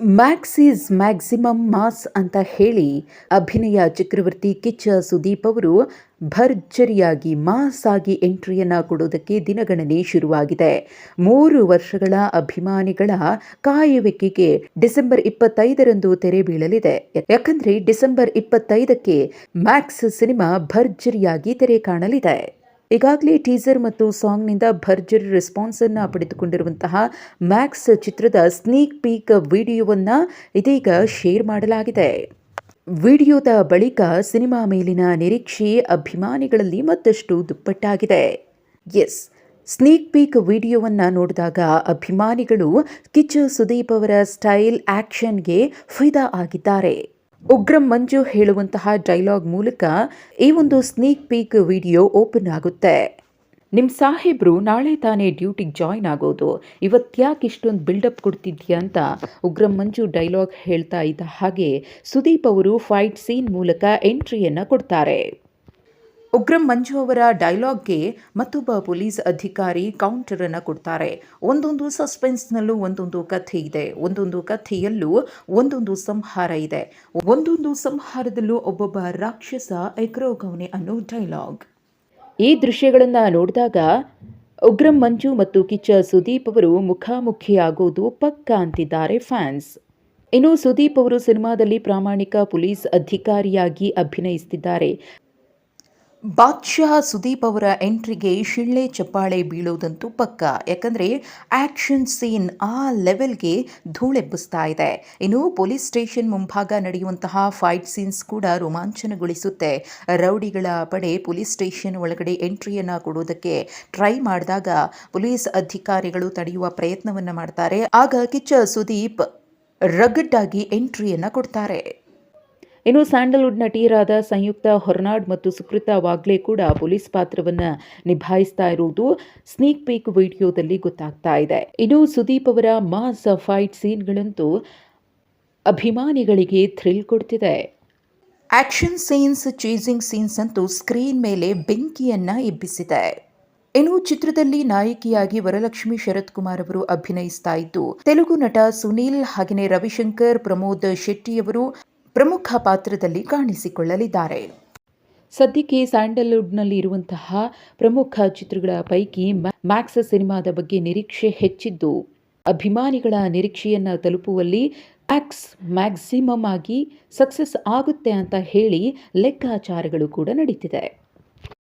Max is maximum mass ಅಂತ ಹೇಳಿ ಅಭಿನಯ ಚಕ್ರವರ್ತಿ ಕಿಚ್ಚ ಸುದೀಪ್ ಅವರು ಭರ್ಜರಿಯಾಗಿ ಮಾಸ್ ಆಗಿ ಎಂಟ್ರಿಯನ್ನ ಕೊಡೋದಕ್ಕೆ ದಿನಗಣನೆ ಶುರುವಾಗಿದೆ. 3 ವರ್ಷಗಳ ಅಭಿಮಾನಿಗಳ ಕಾಯುವಿಕೆಗೆ ಡಿಸೆಂಬರ್ 25ರಂದು ತೆರೆ ಬೀಳಲಿದೆ. ಯಾಕಂದ್ರೆ ಡಿಸೆಂಬರ್ 25ಕ್ಕೆ ಮ್ಯಾಕ್ಸ್ ಸಿನಿಮಾ ಭರ್ಜರಿಯಾಗಿ ತೆರೆ ಕಾಣಲಿದೆ. ಈಗಾಗಲೇ ಟೀಸರ್ ಮತ್ತು ಸಾಂಗ್ನಿಂದ ಭರ್ಜರಿ ರೆಸ್ಪಾನ್ಸ್ ಅನ್ನ ಪಡೆದುಕೊಂಡಿರುವಂತಹ ಮ್ಯಾಕ್ಸ್ ಚಿತ್ರದ ಸ್ನೀಕ್ ಪೀಕ್ ವಿಡಿಯೋವನ್ನ ಇದೀಗ ಶೇರ್ ಮಾಡಲಾಗಿದೆ. ವಿಡಿಯೋದ ಬಳಿಕ ಸಿನಿಮಾ ಮೇಲಿನ ನಿರೀಕ್ಷೆ ಅಭಿಮಾನಿಗಳಲ್ಲಿ ಮತ್ತಷ್ಟು ದುಪ್ಪಟ್ಟಾಗಿದೆ. ಎಸ್, ಸ್ನೀಕ್ ಪೀಕ್ ವಿಡಿಯೋವನ್ನ ನೋಡಿದಾಗ ಅಭಿಮಾನಿಗಳು ಕಿಚ್ಚ ಸುದೀಪ್ ಅವರ ಸ್ಟೈಲ್ ಆಕ್ಷನ್ಗೆ ಫಿದಾ ಆಗಿದ್ದಾರೆ. ಉಗ್ರಂ ಮಂಜು ಹೇಳುವಂತಹ ಡೈಲಾಗ್ ಮೂಲಕ ಈ ಒಂದು ಸ್ನೀಕ್ ಪೀಕ್ ವಿಡಿಯೋ ಓಪನ್ ಆಗುತ್ತೆ. ನಿಮ್ಮ ಸಾಹೇಬ್ರು ನಾಳೆ ತಾನೇ ಡ್ಯೂಟಿಗೆ ಜಾಯ್ನ್ ಆಗೋದು, ಇವತ್ತ್ಯಾಕೆ ಇಷ್ಟೊಂದು ಬಿಲ್ಡಪ್ ಕೊಡ್ತಿದ್ಯಾ ಅಂತ ಉಗ್ರಂ ಮಂಜು ಡೈಲಾಗ್ ಹೇಳ್ತಾ ಇದ್ದ ಹಾಗೆ ಸುದೀಪ್ ಅವರು ಫೈಟ್ ಸೀನ್ ಮೂಲಕ ಎಂಟ್ರಿಯನ್ನು ಕೊಡ್ತಾರೆ. ಉಗ್ರಂ ಮಂಜು ಅವರ ಡೈಲಾಗ್ಗೆ ಮತ್ತೊಬ್ಬ ಪೊಲೀಸ್ ಅಧಿಕಾರಿ ಕೌಂಟರ್ ಅನ್ನು ಕೊಡ್ತಾರೆ. ಒಂದೊಂದು ಸಸ್ಪೆನ್ಸ್ನಲ್ಲೂ ಒಂದೊಂದು ಕಥೆ ಇದೆ, ಒಂದೊಂದು ಕಥೆಯಲ್ಲೂ ಒಂದೊಂದು ಸಂಹಾರ ಇದೆ, ಒಂದೊಂದು ಸಂಹಾರದಲ್ಲೂ ಒಬ್ಬೊಬ್ಬ ರಾಕ್ಷಸ ಎಕರೋಗವನೆ ಅನ್ನೋ ಡೈಲಾಗ್. ಈ ದೃಶ್ಯಗಳನ್ನು ನೋಡಿದಾಗ ಉಗ್ರಂ ಮಂಜು ಮತ್ತು ಕಿಚ್ಚ ಸುದೀಪ್ ಅವರು ಮುಖಾಮುಖಿಯಾಗೋದು ಪಕ್ಕಾ ಅಂತಿದ್ದಾರೆ ಫ್ಯಾನ್ಸ್. ಇನ್ನು ಸುದೀಪ್ ಅವರು ಸಿನಿಮಾದಲ್ಲಿ ಪ್ರಾಮಾಣಿಕ ಪೊಲೀಸ್ ಅಧಿಕಾರಿಯಾಗಿ ಅಭಿನಯಿಸುತ್ತಿದ್ದಾರೆ. ಬಾದ್ಶಾ ಸುದೀಪ್ ಅವರ ಎಂಟ್ರಿಗೆ ಶಿಳ್ಳೆ ಚಪ್ಪಾಳೆ ಬೀಳೋದಂತೂ ಪಕ್ಕ. ಯಾಕಂದರೆ ಆ್ಯಕ್ಷನ್ ಸೀನ್ ಆ ಲೆವೆಲ್ಗೆ ಧೂಳೆಬ್ಬಿಸ್ತಾ ಇದೆ. ಇನ್ನು ಪೊಲೀಸ್ ಸ್ಟೇಷನ್ ಮುಂಭಾಗ ನಡೆಯುವಂತಹ ಫೈಟ್ ಸೀನ್ಸ್ ಕೂಡ ರೋಮಾಂಚನಗೊಳಿಸುತ್ತೆ. ರೌಡಿಗಳ ಪಡೆ ಪೊಲೀಸ್ ಸ್ಟೇಷನ್ ಒಳಗಡೆ ಎಂಟ್ರಿಯನ್ನು ಕೊಡೋದಕ್ಕೆ ಟ್ರೈ ಮಾಡಿದಾಗ ಪೊಲೀಸ್ ಅಧಿಕಾರಿಗಳು ತಡೆಯುವ ಪ್ರಯತ್ನವನ್ನು ಮಾಡ್ತಾರೆ. ಆಗ ಕಿಚ್ಚ ಸುದೀಪ್ ರಗಡ್ ಆಗಿ ಎಂಟ್ರಿಯನ್ನು ಕೊಡ್ತಾರೆ. ಇನ್ನು ಸ್ಯಾಂಡಲ್ವುಡ್ ನಟಿಯರಾದ ಸಂಯುಕ್ತ ಹೊರನಾಡ್ ಮತ್ತು ಸುಕೃತಾ ವಾಗ್ಲೆ ಕೂಡ ಪೊಲೀಸ್ ಪಾತ್ರವನ್ನು ನಿಭಾಯಿಸ್ತಾ ಇರುವುದು ಸ್ನೀಕ್ ಪೀಕ್ ವಿಡಿಯೋದಲ್ಲಿ ಗೊತ್ತಾಗ್ತಾ ಇದೆ. ಇನ್ನು ಸುದೀಪ್ ಅವರ ಮಾಸ್ ಫೈಟ್ ಸೀನ್ಗಳಂತೂ ಅಭಿಮಾನಿಗಳಿಗೆ ಥ್ರಿಲ್ ಕೊಡ್ತಿದೆ. ಆಕ್ಷನ್ ಸೀನ್ಸ್, ಚೇಸಿಂಗ್ ಸೀನ್ಸ್ ಅಂತೂ ಸ್ಕ್ರೀನ್ ಮೇಲೆ ಬೆಂಕಿಯನ್ನ ಎಬ್ಬಿಸಿದೆ. ಇನ್ನು ಚಿತ್ರದಲ್ಲಿ ನಾಯಕಿಯಾಗಿ ವರಲಕ್ಷ್ಮಿ ಶರತ್ ಕುಮಾರ್ ಅವರು ಅಭಿನಯಿಸ್ತಾ ಇದ್ದು, ತೆಲುಗು ನಟ ಸುನೀಲ್ ಹಾಗೆಯೇ ರವಿಶಂಕರ್, ಪ್ರಮೋದ್ ಶೆಟ್ಟಿಯವರು ಪ್ರಮುಖ ಪಾತ್ರದಲ್ಲಿ ಕಾಣಿಸಿಕೊಳ್ಳಲಿದ್ದಾರೆ. ಸದ್ಯಕ್ಕೆ ಸ್ಯಾಂಡಲ್ವುಡ್ನಲ್ಲಿ ಇರುವಂತಹ ಪ್ರಮುಖ ಚಿತ್ರಗಳ ಪೈಕಿ ಮ್ಯಾಕ್ಸ್ ಸಿನಿಮಾದ ಬಗ್ಗೆ ನಿರೀಕ್ಷೆ ಹೆಚ್ಚಿದ್ದು, ಅಭಿಮಾನಿಗಳ ನಿರೀಕ್ಷೆಯನ್ನು ತಲುಪುವಲ್ಲಿ ಮ್ಯಾಕ್ಸ್ ಮ್ಯಾಕ್ಸಿಮಮ್ ಆಗಿ ಸಕ್ಸಸ್ ಆಗುತ್ತೆ ಅಂತ ಹೇಳಿ ಲೆಕ್ಕಾಚಾರಗಳು ಕೂಡ ನಡೀತಿದೆ.